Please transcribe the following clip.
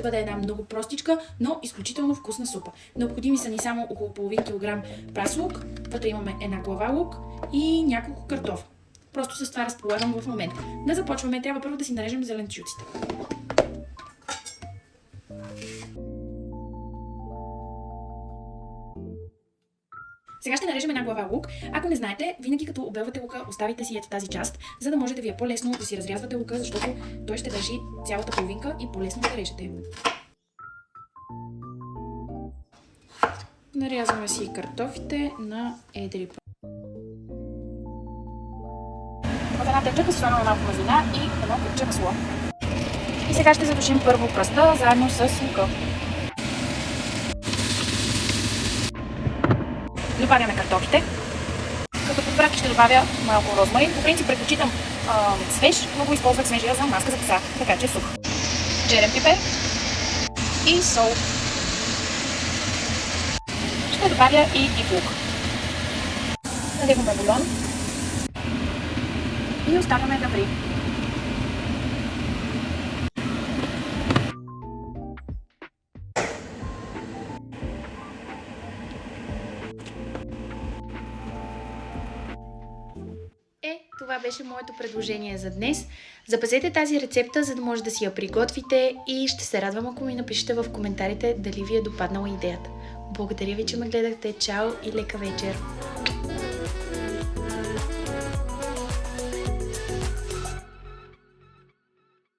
бъде една много простичка, но изключително вкусна супа. Необходими са ни само около половин килограм прас лук, вътре имаме една глава лук и няколко картофа. Просто с това разполагам в момента. Да започваме, трябва първо да си нарежем зеленчуците. Сега ще нарежем една глава лук. Ако не знаете, винаги като обелвате лука, оставите си ето тази част, за да може да ви е по-лесно да си разрязвате лука, защото той ще държи цялата половинка и по-лесно да режете. Нарязваме си картофите на едри. В една течка си слагаме малко мазнина и едно купче масло. И сега ще задушим първо пръста заедно с лука. Добавяме картофите. Като подбрак ще добавя малко розмарин. По принцип предпочитам свеж, но го използвах свежия за маска за коса, така че сух. Черен пипер и сол. Ще добавя и дик лук. Наливаме бульон и оставяме да ври. Това беше моето предложение за днес. Запазете тази рецепта, за да може да си я приготвите и ще се радвам, ако ми напишете в коментарите дали ви е допаднала идеята. Благодаря ви, че ме гледахте. Чао и лека вечер!